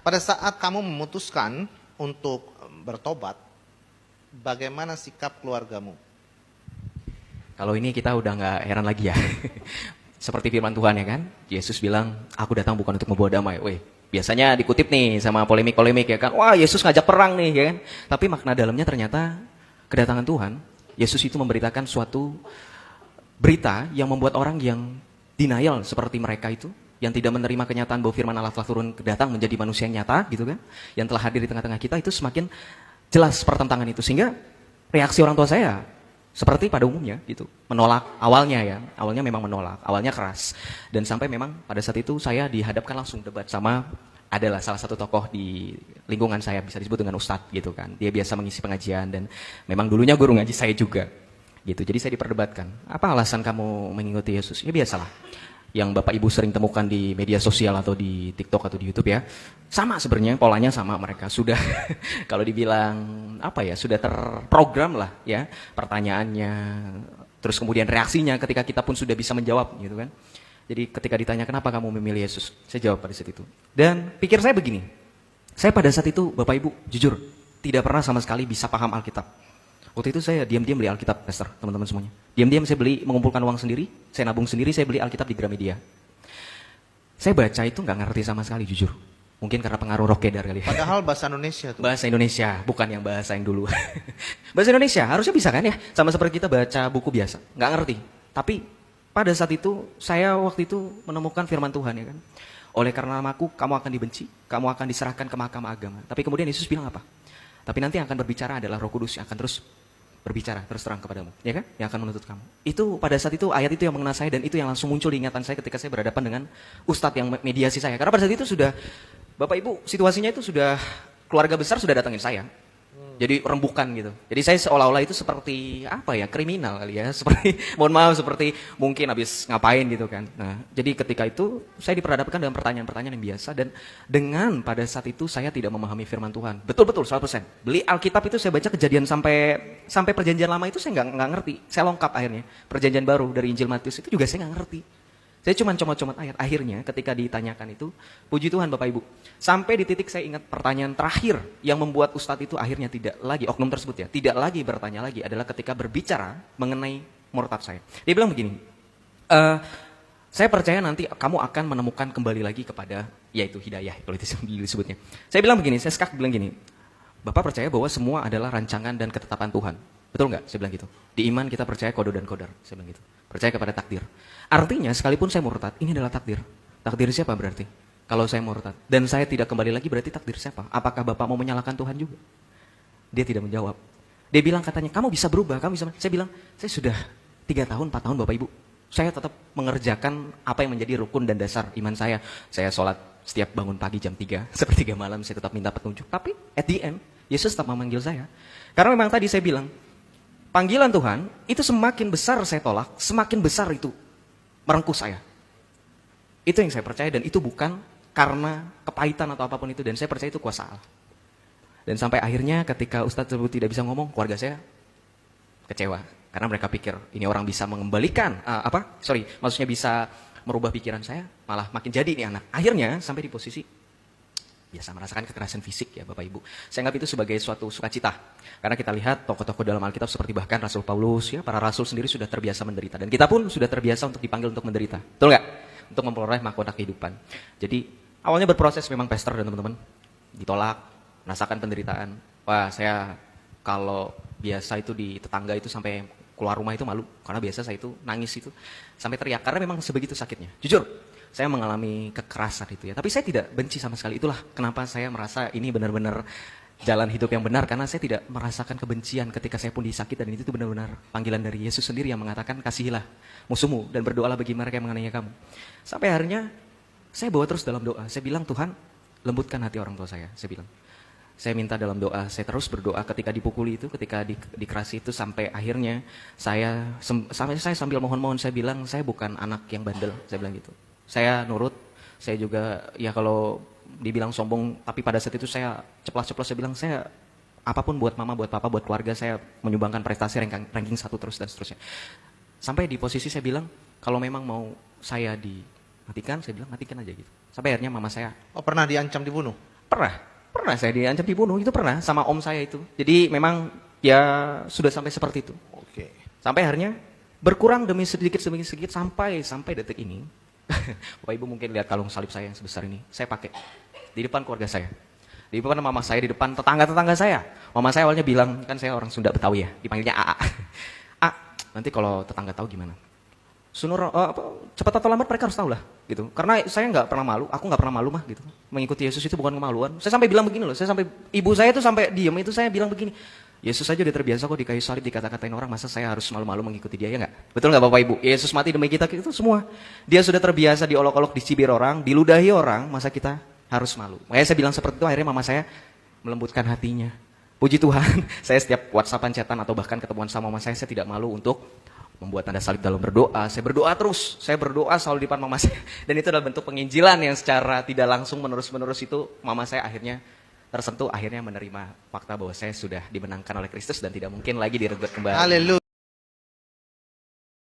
pada saat kamu memutuskan untuk bertobat, bagaimana sikap keluargamu? Kalau ini kita udah nggak heran lagi ya. Seperti firman Tuhan ya kan. Yesus bilang, aku datang bukan untuk membawa damai. Weh, biasanya dikutip nih sama polemik-polemik ya kan. Wah, Yesus ngajak perang nih ya kan. Tapi makna dalamnya ternyata kedatangan Tuhan, Yesus itu memberitakan suatu berita yang membuat orang yang denial seperti mereka itu, yang tidak menerima kenyataan bahwa firman Allah telah turun datang menjadi manusia yang nyata gitu kan, yang telah hadir di tengah-tengah kita, itu semakin jelas pertentangan itu. Sehingga reaksi orang tua saya seperti pada umumnya gitu, menolak awalnya ya, awalnya memang menolak, awalnya keras. Dan sampai memang pada saat itu saya dihadapkan langsung debat sama adalah salah satu tokoh di lingkungan saya, bisa disebut dengan ustadz gitu kan. Dia biasa mengisi pengajian dan memang dulunya guru ngaji saya juga gitu. Jadi saya diperdebatkan, apa alasan kamu mengikuti Yesus? Ya biasalah, yang Bapak Ibu sering temukan di media sosial atau di TikTok atau di YouTube ya. Sama sebenarnya, polanya sama, mereka sudah kalau dibilang apa ya, sudah terprogram lah ya pertanyaannya, terus kemudian reaksinya ketika kita pun sudah bisa menjawab gitu kan. Jadi ketika ditanya kenapa kamu memilih Yesus, saya jawab pada saat itu. Dan pikir saya begini, saya pada saat itu Bapak Ibu jujur tidak pernah sama sekali bisa paham Alkitab. Waktu itu saya diam-diam beli Alkitab, Pastor, teman-teman semuanya. Diam-diam saya beli, mengumpulkan uang sendiri, saya nabung sendiri, saya beli Alkitab di Gramedia. Saya baca itu nggak ngerti sama sekali, jujur. Mungkin karena pengaruh roh kedar kali ya. Padahal bahasa Indonesia tuh. Bahasa Indonesia, bukan yang bahasa yang dulu. Bahasa Indonesia, harusnya bisa kan ya? Sama seperti kita baca buku biasa, nggak ngerti. Tapi pada saat itu, saya waktu itu menemukan firman Tuhan ya kan. Oleh karena namaku, kamu akan dibenci, kamu akan diserahkan ke mahkamah agama. Tapi kemudian Yesus bilang apa? Tapi nanti yang akan berbicara adalah Roh Kudus yang akan terus berbicara terus terang kepadamu, ya kan? Yang akan menuntut kamu. Itu pada saat itu ayat itu yang mengena saya dan itu yang langsung muncul di ingatan saya ketika saya berhadapan dengan ustadz yang mediasi saya. Karena pada saat itu sudah, Bapak Ibu, situasinya itu sudah keluarga besar sudah datangin saya. Jadi rembukan gitu. Jadi saya seolah-olah itu seperti apa ya, kriminal kali ya, seperti mohon maaf seperti mungkin habis ngapain gitu kan. Nah, jadi ketika itu saya diperhadapkan dengan pertanyaan-pertanyaan yang biasa dan dengan pada saat itu saya tidak memahami firman Tuhan. Betul-betul 100%. Beli Alkitab itu saya baca Kejadian sampai Perjanjian Lama itu saya nggak ngerti. Saya lengkap akhirnya. Perjanjian Baru dari Injil Matius itu juga saya nggak ngerti. Saya cuma comot-comot ayat. Akhirnya ketika ditanyakan itu, puji Tuhan Bapak Ibu, sampai di titik saya ingat pertanyaan terakhir yang membuat ustadz itu akhirnya tidak lagi, oknum tersebut ya, tidak lagi bertanya lagi adalah ketika berbicara mengenai murtad saya. Dia bilang begini, saya percaya nanti kamu akan menemukan kembali lagi kepada, yaitu hidayah, kalau itu disebutnya. Saya bilang begini, saya skak bilang gini, Bapak percaya bahwa semua adalah rancangan dan ketetapan Tuhan. Betul nggak? Saya bilang gitu. Di iman kita percaya kodo dan kodar. Saya bilang gitu. Percaya kepada takdir. Artinya sekalipun saya murtad, ini adalah takdir. Takdir siapa berarti? Kalau saya murtad dan saya tidak kembali lagi berarti takdir siapa? Apakah Bapak mau menyalahkan Tuhan juga? Dia tidak menjawab. Dia bilang katanya, kamu bisa berubah, kamu bisa. Saya bilang, saya sudah 3 tahun, 4 tahun Bapak Ibu. Saya tetap mengerjakan apa yang menjadi rukun dan dasar iman saya. Saya sholat setiap bangun pagi jam 3, sepertiga malam saya tetap minta petunjuk. Tapi at the end, Yesus tetap memanggil saya. Karena memang tadi saya bilang, panggilan Tuhan itu semakin besar saya tolak, semakin besar itu merengkuh saya. Itu yang saya percaya dan itu bukan karena kepahitan atau apapun itu. Dan saya percaya itu kuasa Allah. Dan sampai akhirnya ketika Ustadz tersebut tidak bisa ngomong, keluarga saya kecewa. Karena mereka pikir ini orang bisa mengembalikan, maksudnya bisa merubah pikiran saya, malah makin jadi nih anak. Akhirnya sampai di posisi biasa merasakan kekerasan fisik ya Bapak Ibu. Saya anggap itu sebagai suatu sukacita. Karena kita lihat tokoh-tokoh dalam Alkitab seperti bahkan Rasul Paulus ya, para rasul sendiri sudah terbiasa menderita. Dan kita pun sudah terbiasa untuk dipanggil untuk menderita. Betul nggak? Untuk memperoleh mahkota kehidupan. Jadi awalnya berproses memang pastor dan teman-teman. Ditolak, merasakan penderitaan. Wah saya kalau biasa itu di tetangga itu sampai keluar rumah itu malu. Karena biasa saya itu nangis itu sampai teriak. Karena memang sebegitu sakitnya. Jujur. Saya mengalami kekerasan itu ya. Tapi saya tidak benci sama sekali. Itulah kenapa saya merasa ini benar-benar jalan hidup yang benar. Karena saya tidak merasakan kebencian ketika saya pun disakit. Dan itu benar-benar panggilan dari Yesus sendiri yang mengatakan kasihilah musuhmu dan berdoalah bagi mereka yang menganiaya kamu. Sampai akhirnya saya bawa terus dalam doa. Saya bilang Tuhan lembutkan hati orang tua saya. Saya bilang. Saya minta dalam doa, saya terus berdoa ketika dipukuli itu, ketika dikerasi itu sampai akhirnya saya sambil mohon-mohon saya bilang saya bukan anak yang bandel. Saya bilang gitu. Saya nurut, saya juga ya kalau dibilang sombong, tapi pada saat itu saya ceplas-ceplos, saya bilang saya apapun buat mama, buat papa, buat keluarga, saya menyumbangkan prestasi ranking 1 terus dan seterusnya. Sampai di posisi saya bilang, kalau memang mau saya dimatikan, saya bilang matikan aja gitu. Sampai akhirnya mama saya. Oh pernah diancam dibunuh? Pernah saya diancam dibunuh, itu pernah sama om saya itu. Jadi memang ya sudah sampai seperti itu. Oke. Sampai akhirnya berkurang demi sedikit sampai detik ini. Bapak Ibu mungkin lihat kalung salib saya yang sebesar ini. Saya pakai di depan keluarga saya. Di depan mama saya, di depan tetangga-tetangga saya. Mama saya awalnya bilang, kan saya orang Sunda Betawi ya, dipanggilnya AA. A, nanti kalau tetangga tahu gimana? Cepat atau lambat mereka harus tahu lah, gitu. Karena saya nggak pernah malu, aku nggak pernah malu mah, gitu. Mengikuti Yesus itu bukan kemaluan. Saya sampai bilang begini loh, ibu saya tuh sampai diem itu saya bilang begini, Yesus aja udah terbiasa kok di kayu salib dikata-katain orang, masa saya harus malu-malu mengikuti dia, ya nggak? Betul nggak Bapak Ibu? Yesus mati demi kita itu semua. Dia sudah terbiasa diolok-olok, dicibir orang, diludahi orang, masa kita harus malu? Makanya saya bilang seperti itu, akhirnya mama saya melembutkan hatinya. Puji Tuhan, saya setiap WhatsApp-an, chatan atau bahkan ketemuan sama mama saya tidak malu untuk membuat tanda salib dalam berdoa. Saya berdoa terus, saya berdoa selalu di depan mama saya. Dan itu adalah bentuk penginjilan yang secara tidak langsung menerus-menerus itu mama saya akhirnya tersentuh, akhirnya menerima fakta bahwa saya sudah dimenangkan oleh Kristus dan tidak mungkin lagi direbut kembali. Haleluya.